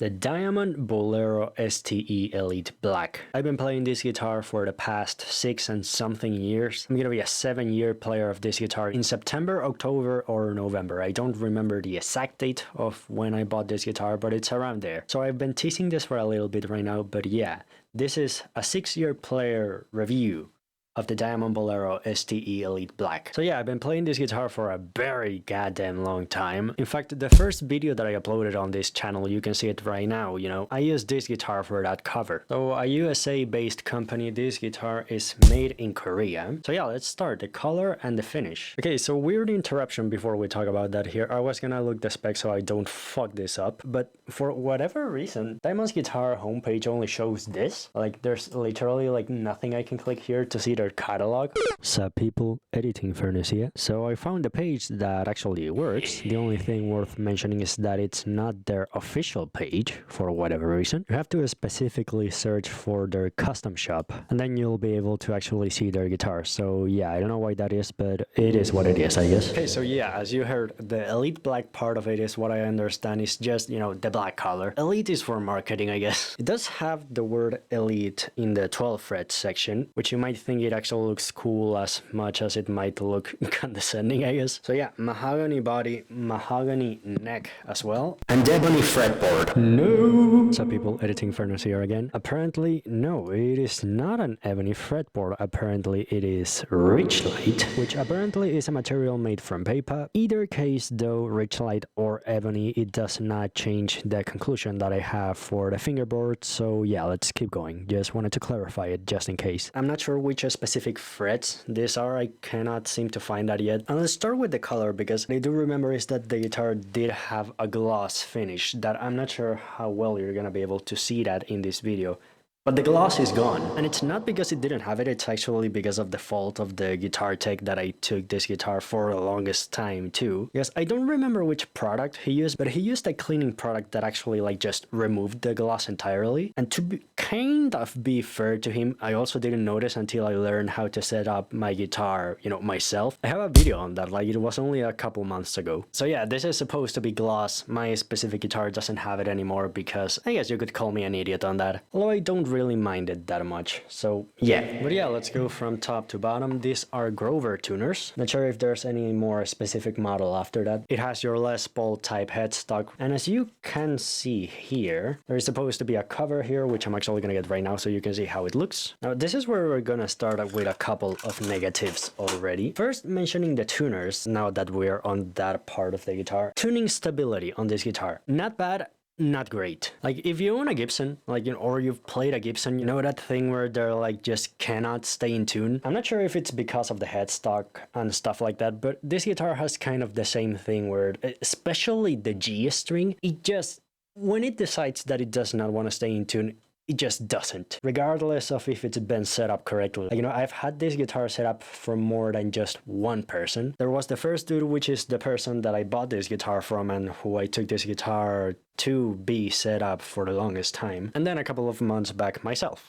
The Diamond Bolero STE Elite Black. I've been playing this guitar for the past 6 and something years. I'm gonna be a 7-year player of this guitar in September, October, or November. I don't remember the exact date of when I bought this guitar, but it's around there. So I've been teasing this for a little bit right now, but yeah, this is a 6-year player review of the Diamond Bolero STE Elite Black. So yeah, I've been playing this guitar for a very goddamn long time. In fact, the first video that I uploaded on this channel, you can see it right now, I used this guitar for that cover. So a USA-based company, this guitar is made in Korea. So yeah, let's start the color and the finish. Okay, so weird interruption before we talk about that here. I was gonna look the specs so I don't fuck this up, but for whatever reason, Diamond's guitar homepage only shows this. Like there's literally like nothing I can click here to see their catalog. Sup People, editing Fernus here. So I found a page that actually works. The only thing worth mentioning is that it's not their official page for whatever reason. You have to specifically search for their custom shop and then you'll be able to actually see their guitars. So yeah, I don't know why that is, but it is what it is, I guess. Okay, so yeah, as you heard, the Elite Black part of it is what I understand is just, the black color. Elite is for marketing, I guess. It does have the word Elite in the 12 fret section, which you might think it actually looks cool as much as it might look condescending, I guess. So yeah, mahogany body, mahogany neck as well, and ebony fretboard. No! Some people editing Fernus here again. Apparently, no, it is not an ebony fretboard. Apparently, it is Richlight, which apparently is a material made from paper. Either case, though, Richlight or ebony, it does not change the conclusion that I have for the fingerboard. So yeah, let's keep going. Just wanted to clarify it just in case. I'm not sure which specific frets these are. I cannot seem to find that yet. And let's start with the color, because what I do remember is that the guitar did have a gloss finish that I'm not sure how well you're gonna be able to see that in this video. But the gloss is gone, and it's not because it didn't have it, it's actually because of the fault of the guitar tech that I took this guitar for the longest time too. Because I don't remember which product he used, but he used a cleaning product that actually just removed the gloss entirely. And to be kind of be fair to him, I also didn't notice until I learned how to set up my guitar, myself. I have a video on that, it was only a couple months ago. So yeah, this is supposed to be gloss. My specific guitar doesn't have it anymore because I guess you could call me an idiot on that. Although I don't really mind it that much, so yeah. But yeah, let's go from top to bottom. These are Grover tuners. Not sure if there's any more specific model after that. It has your Les Paul type headstock, and as you can see here, there is supposed to be a cover here, which I'm actually gonna get right now so you can see how it looks. Now this is where we're gonna start with a couple of negatives already. First, mentioning the tuners, now that we're on that part of the guitar. Tuning stability on this guitar, not bad, not great. If you own a Gibson, or you've played a Gibson, you know that thing where they're just cannot stay in tune. I'm not sure if it's because of the headstock and stuff like that, but this guitar has kind of the same thing where, especially the G string, it just, when it decides that it does not want to stay in tune, it just doesn't, regardless of if it's been set up correctly. I've had this guitar set up for more than just one person. There was the first dude, which is the person that I bought this guitar from and who I took this guitar to be set up for the longest time, and then a couple of months back myself.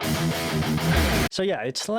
So yeah, it's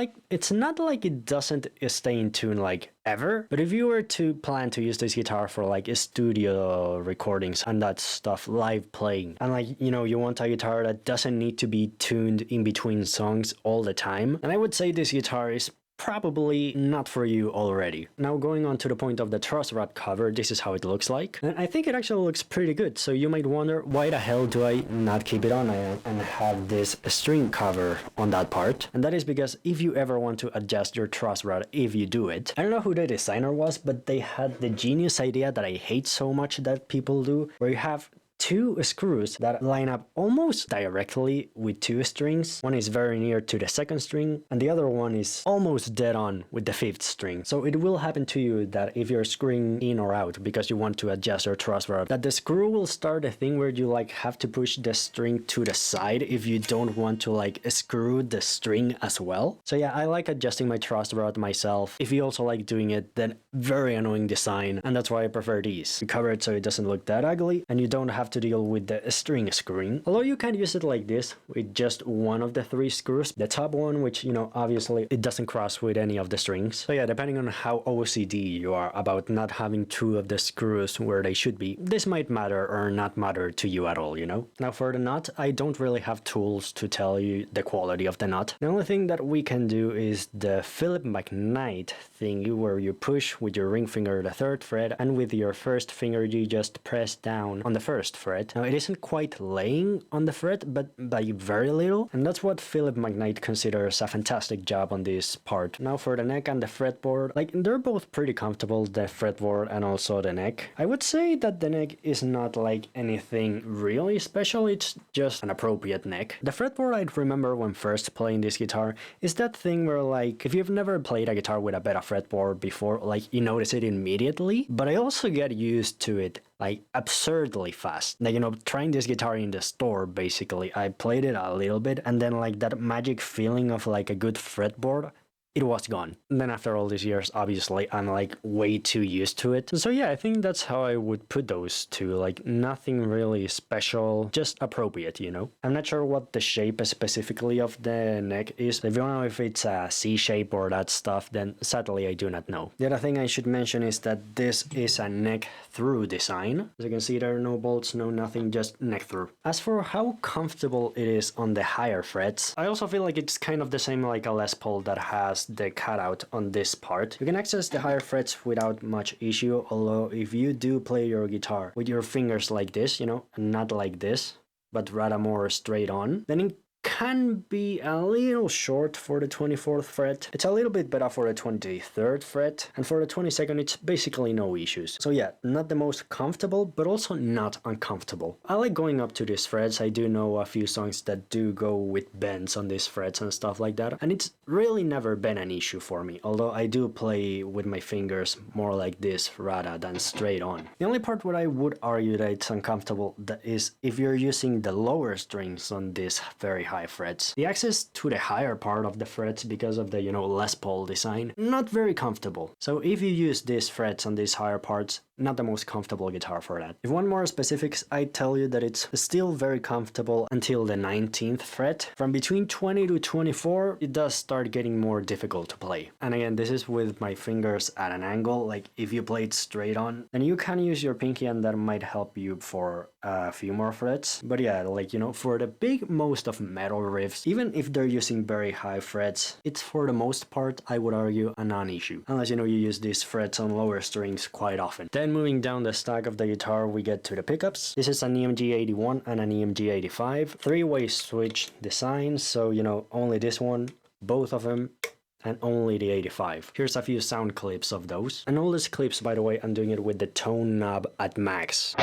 not like it doesn't stay in tune ever, but if you were to plan to use this guitar for studio recordings and that stuff, live playing, and you want a guitar that doesn't need to be tuned in between songs all the time, and I would say this guitar is probably not for you already. Now going on to the point of the truss rod cover, this is how it looks like. And I think it actually looks pretty good, so you might wonder, why the hell do I not keep it on and have this string cover on that part? And that is because if you ever want to adjust your truss rod, if you do it, I don't know who the designer was, but they had the genius idea that I hate so much that people do, where you have 2 screws that line up almost directly with 2 strings. One is very near to the 2nd string, and the other one is almost dead on with the 5th string. So it will happen to you that if you're screwing in or out because you want to adjust your truss rod, that the screw will start a thing where you have to push the string to the side if you don't want to screw the string as well. So yeah, I like adjusting my truss rod myself. If you also like doing it, then very annoying design, and that's why I prefer these. You cover it so it doesn't look that ugly, and you don't have to deal with the string screwing. Although you can use it like this with just one of the 3 screws. The top one, which, you know, obviously it doesn't cross with any of the strings. So yeah, depending on how OCD you are about not having 2 of the screws where they should be, this might matter or not matter to you at all, you know? Now for the nut, I don't really have tools to tell you the quality of the nut. The only thing that we can do is the Phil McKnight thingy where you push with your ring finger the 3rd fret, and with your 1st finger you just press down on the 1st fret. Now it isn't quite laying on the fret, but by very little, and that's what Phil McKnight considers a fantastic job on this part. Now for the neck and the fretboard, like they're both pretty comfortable, the fretboard and also the neck. I would say that the neck is not like anything really special, it's just an appropriate neck. The fretboard I remember when first playing this guitar is that thing where, like, if you've never played a guitar with a better fretboard before, like you notice it immediately, but I also get used to it like absurdly fast. Like, you know, trying this guitar in the store, basically, I played it a little bit, and then like that magic feeling of like a good fretboard, it was gone. And then after all these years, obviously, I'm like way too used to it. So yeah, I think that's how I would put those two. Like nothing really special, just appropriate, you know? I'm not sure what the shape specifically of the neck is. If you don't know if it's a C shape or that stuff, then sadly I do not know. The other thing I should mention is that this is a neck through design. As you can see, there are no bolts, no nothing, just neck through. As for how comfortable it is on the higher frets, I also feel like it's kind of the same like a Les Paul that has the cutout on this part. You can access the higher frets without much issue, although if you do play your guitar with your fingers like this, you know, not like this, but rather more straight on, then it can be a little short for the 24th fret. It's a little bit better for the 23rd fret, and for the 22nd it's basically no issues. So yeah, not the most comfortable, but also not uncomfortable. I like going up to these frets. I do know a few songs that do go with bends on these frets and stuff like that, and it's really never been an issue for me, although I do play with my fingers more like this rather than straight on. The only part where I would argue that it's uncomfortable is if you're using the lower strings on this very high frets. The access to the higher part of the frets, because of the, you know, Les Paul design, not very comfortable. So if you use these frets on these higher parts, not the most comfortable guitar for that. If you want more specifics, I tell you that it's still very comfortable until the 19th fret. From between 20 to 24, it does start getting more difficult to play. And again, this is with my fingers at an angle. Like if you play it straight on, then you can use your pinky and that might help you for a few more frets. But yeah, like, you know, for the big most of metal riffs, even if they're using very high frets, it's for the most part, I would argue, a non-issue. Unless, you know, you use these frets on lower strings quite often. Then moving down the stack of the guitar, we get to the pickups. This is an EMG 81 and an EMG 85. 3-way switch design, so, you know, only this one, both of them, and only the 85. Here's a few sound clips of those. And all these clips, by the way, I'm doing it with the tone knob at max.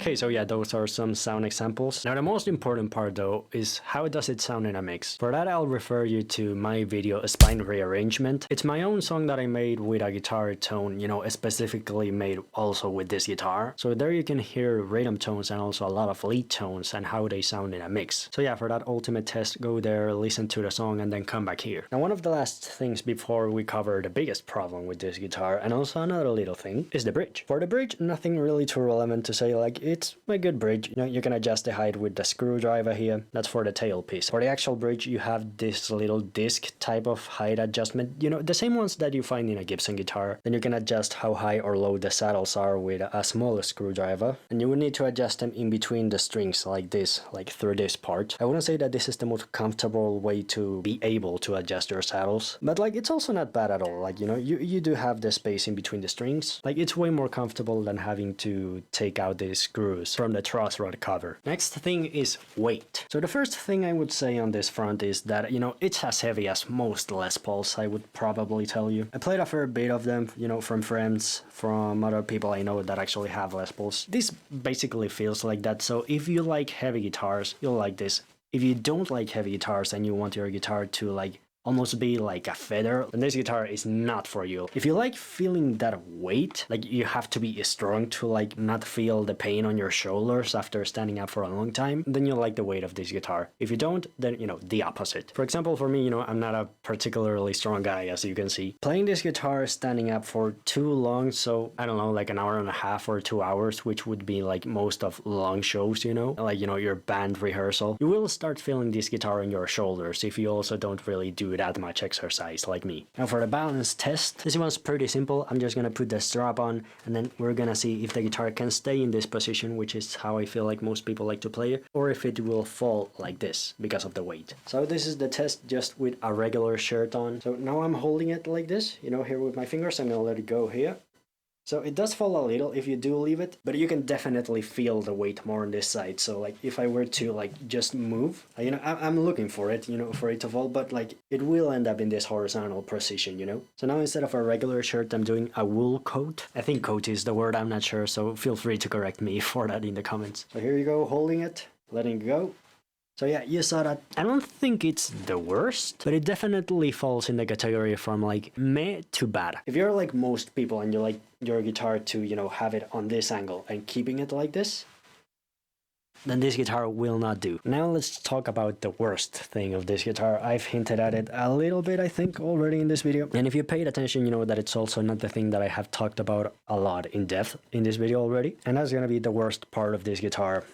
Okay, so yeah, those are some sound examples. Now the most important part though is how does it sound in a mix. For that I'll refer you to my video Spine Rearrangement. It's my own song that I made with a guitar tone, you know, specifically made also with this guitar. So there you can hear rhythm tones and also a lot of lead tones and how they sound in a mix. So yeah, for that ultimate test, go there, listen to the song and then come back here. Now one of the last things before we cover the biggest problem with this guitar, and also another little thing, is the bridge. For the bridge, nothing really too relevant to say, like it's a good bridge. You know, you can adjust the height with the screwdriver here. That's for the tailpiece. For the actual bridge, you have this little disc type of height adjustment, you know, the same ones that you find in a Gibson guitar. Then you can adjust how high or low the saddles are with a smaller screwdriver, and you would need to adjust them in between the strings like this, like through this part. I wouldn't say that this is the most comfortable way to be able to adjust your saddles, but like it's also not bad at all. Like, you know, you do have the space in between the strings. Like it's way more comfortable than having to take out these screws from the truss rod cover. Next thing is weight. So the first thing I would say on this front is that, you know, it's as heavy as most Les Pauls, I would probably tell you. I played a fair bit of them, you know, from friends, from other people I know that actually have Les Pauls. This basically feels like that, so if you like heavy guitars, you'll like this. If you don't like heavy guitars and you want your guitar to like almost be like a feather, then this guitar is not for you. If you like feeling that weight, like you have to be strong to like not feel the pain on your shoulders after standing up for a long time, then you'll like the weight of this guitar. If you don't, then, you know, the opposite. For example, for me, you know, I'm not a particularly strong guy, as you can see. Playing this guitar standing up for too long, so I don't know, like an hour and a half or 2 hours, which would be like most of long shows, you know, like, you know, your band rehearsal, you will start feeling this guitar on your shoulders if you also don't really do that much exercise like me. Now for the balance test, this one's pretty simple. I'm just gonna put the strap on and then we're gonna see if the guitar can stay in this position, which is how I feel like most people like to play it, or if it will fall like this because of the weight. So this is the test just with a regular shirt on. So now I'm holding it like this, you know, here with my fingers. I'm gonna let it go here. So it does fall a little if you do leave it, but you can definitely feel the weight more on this side. So like if I were to like just move, you know, I'm looking for it, you know, for it to fall, but like it will end up in this horizontal position, you know. So now instead of a regular shirt, I'm doing a wool coat. I think coat is the word, I'm not sure, so feel free to correct me for that in the comments. So here you go, holding it, letting it go. So yeah, you saw that. I don't think it's the worst, but it definitely falls in the category from like meh to bad. If you're like most people and you like your guitar to, you know, have it on this angle and keeping it like this, then this guitar will not do. Now let's talk about the worst thing of this guitar. I've hinted at it a little bit, I think, already in this video. And if you paid attention, you know that it's also not the thing that I have talked about a lot in depth in this video already. And that's gonna be the worst part of this guitar.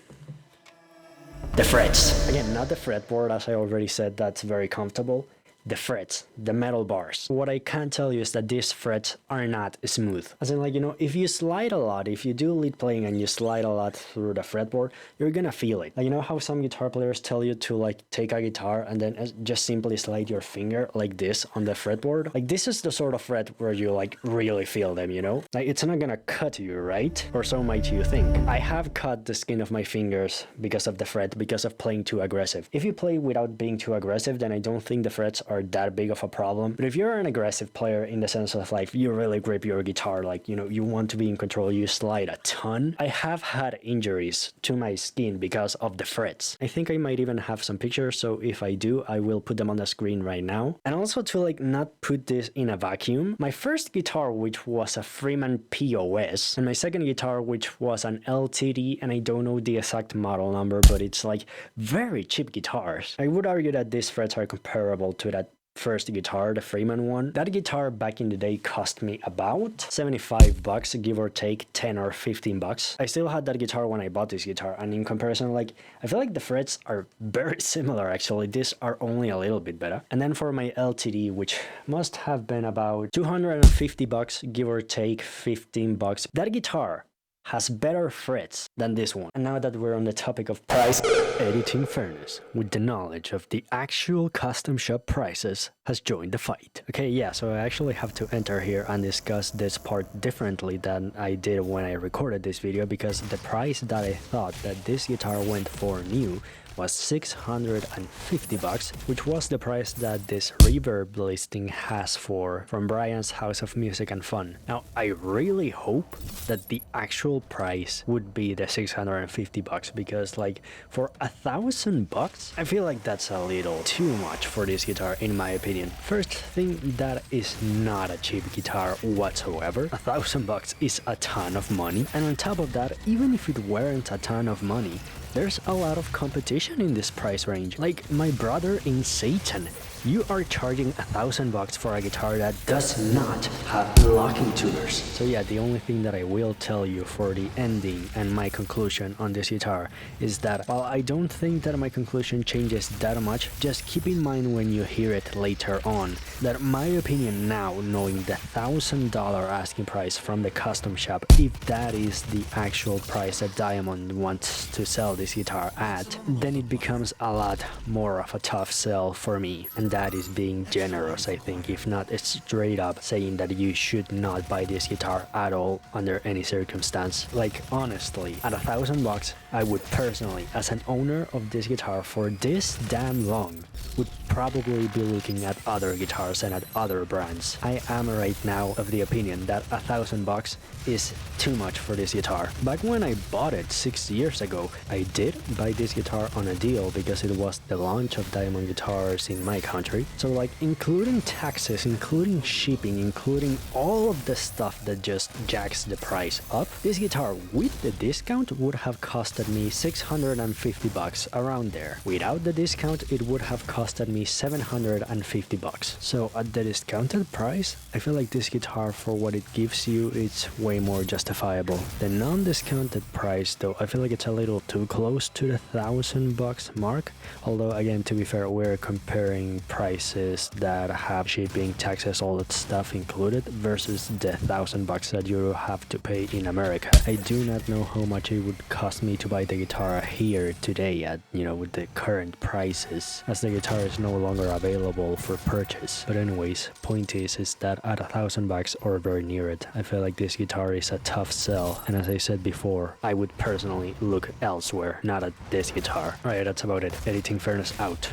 The frets. Again, not the fretboard, as I already said, that's very comfortable. The frets, the metal bars. What I can tell you is that these frets are not smooth. As in, like, you know, if you slide a lot, if you do lead playing and you slide a lot through the fretboard, you're gonna feel it. Like, you know how some guitar players tell you to like take a guitar and then just simply slide your finger like this on the fretboard? Like, this is the sort of fret where you like really feel them, you know? Like, it's not gonna cut you, right? Or so might you think. I have cut the skin of my fingers because of the fret, because of playing too aggressive. If you play without being too aggressive, then I don't think the frets are that big of a problem. But if you're an aggressive player in the sense of like you really grip your guitar, like, you know, you want to be in control, you slide a ton. I have had injuries to my skin because of the frets. I think I might even have some pictures, so if I do, I will put them on the screen right now. And also to like not put this in a vacuum, my first guitar, which was a Freeman POS, and my second guitar, which was an LTD, and I don't know the exact model number, but it's like very cheap guitars. I would argue that these frets are comparable to that first guitar, the Freeman one. That guitar back in the day cost me about $75, give or take 10 or 15 bucks. I still had that guitar when I bought this guitar, and in comparison, like, I feel like the frets are very similar actually. These are only a little bit better. And then for my LTD, which must have been about 250 bucks, give or take 15 bucks, that guitar has better frets than this one. And now that we're on the topic of price, editing Fernus, with the knowledge of the actual custom shop prices, has joined the fight. Okay, yeah, so I actually have to enter here and discuss this part differently than I did when I recorded this video, because the price that I thought that this guitar went for new was $650, which was the price that this reverb listing has from Brian's House of Music and Fun. Now, I really hope that the actual price would be the $650 because like for $1,000, I feel like that's a little too much for this guitar in my opinion. First thing, that is not a cheap guitar whatsoever. $1,000 is a ton of money, and on top of that, even if it weren't a ton of money, there's a lot of competition in this price range. Like my brother in Satan, you are charging $1,000 for a guitar that does not have locking tuners. So yeah, the only thing that I will tell you for the ending and my conclusion on this guitar is that while I don't think that my conclusion changes that much, just keep in mind when you hear it later on that my opinion now, knowing the $1,000 asking price from the custom shop, if that is the actual price that Diamond wants to sell this guitar at, then it becomes a lot more of a tough sell for me. And that is being generous, I think, if not it's straight up saying that you should not buy this guitar at all under any circumstance. Like honestly, at $1,000, I would personally, as an owner of this guitar for this damn long, would probably be looking at other guitars and at other brands. I am right now of the opinion that $1,000 is too much for this guitar. Back when I bought it 6 years ago, I did buy this guitar on a deal because it was the launch of Diamond guitars in my country. So like including taxes, including shipping, including all of the stuff that just jacks the price up, this guitar with the discount would have costed me $650 around there. Without the discount, it would have costed me $750. So at the discounted price, I feel like this guitar for what it gives you, it's way more justifiable. The non-discounted price though, I feel like it's a little too close to the $1,000 mark. Although again, to be fair, we're comparing prices that have shipping, taxes, all that stuff included versus the $1,000 that you have to pay in America. I do not know how much it would cost me to buy the guitar here today at, with the current prices, as the guitar is no longer available for purchase. But anyways, point is that at $1,000 or very near it, I feel like this guitar is a tough sell, and as I said before, I would personally look elsewhere, not at this guitar. Alright, that's about it. Editing Fernus out.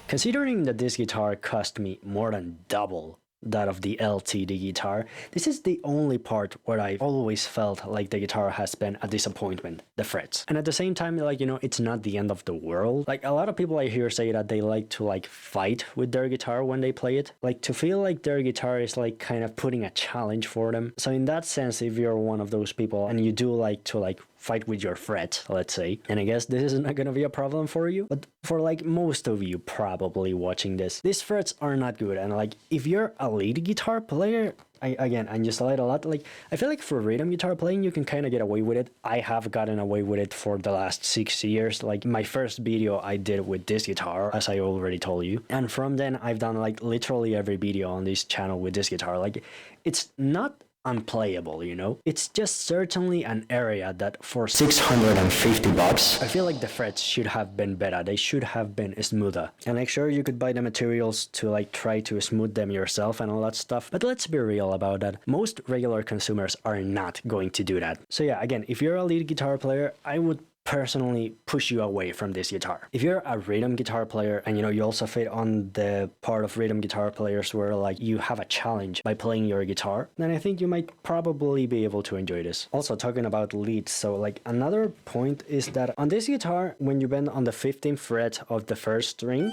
Considering that this guitar cost me more than double that of the LTD guitar, this is the only part where I always felt like the guitar has been a disappointment, the frets. And at the same time, it's not the end of the world. Like a lot of people I hear say that they like to fight with their guitar when they play it, to feel like their guitar is kind of putting a challenge for them. So in that sense, if you're one of those people and you do like to fight with your fret, let's say, and I guess this is not gonna be a problem for you, but for most of you probably watching this, these frets are not good. And if you're a lead guitar player, I just lied a lot. I feel like for rhythm guitar playing, you can kind of get away with it. I have gotten away with it for the last 6 years. My first video I did with this guitar, as I already told you. And from then, I've done literally every video on this channel with this guitar. It's not unplayable, it's just certainly an area that for $650 I feel like the frets should have been better. They should have been smoother, and sure, you could buy the materials to try to smooth them yourself and all that stuff, but let's be real about that. Most regular consumers are not going to do that. So yeah, again, if you're a lead guitar player, I would personally push you away from this guitar. If you're a rhythm guitar player and you also fit on the part of rhythm guitar players where you have a challenge by playing your guitar, then I think you might probably be able to enjoy this. Also, talking about leads, so another point is that on this guitar, when you bend on the 15th fret of the first string,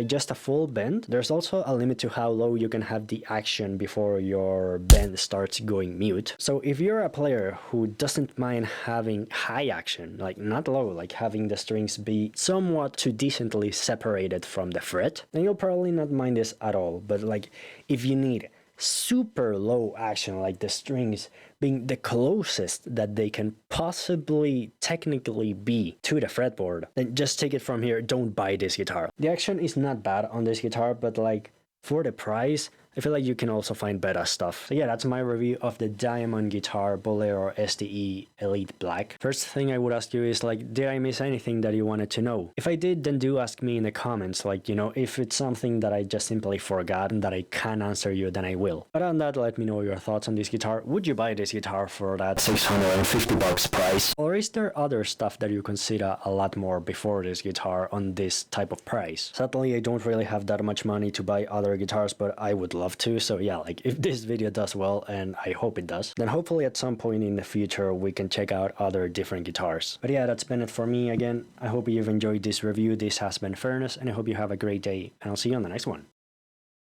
just a full bend, there's also a limit to how low you can have the action before your bend starts going mute. So if you're a player who doesn't mind having high action, not low, having the strings be somewhat to decently separated from the fret, then you'll probably not mind this at all. But if you need super low action, the strings being the closest that they can possibly technically be to the fretboard, then just take it from here. Don't buy this guitar. The action is not bad on this guitar, but for the price, I feel like you can also find better stuff. So yeah, that's my review of the diamond guitar Bolero STE Elite Black. First thing I would ask you is like, did I miss anything that you wanted to know? If I did, then do ask me in the comments, like, you know, if it's something that I just simply forgot and that I can answer you, then I will. But on that, let me know your thoughts on this guitar. Would you buy this guitar for that $650 price? Or is there other stuff that you consider a lot more before this guitar on this type of price? Sadly, I don't really have that much money to buy other guitars, but I would love to. So yeah, like if this video does well, and I hope it does, then hopefully at some point in the future we can check out other different guitars. But yeah, that's been it for me again. I hope you've enjoyed this review. This has been Fernus, and I hope you have a great day, and I'll see you on the next one.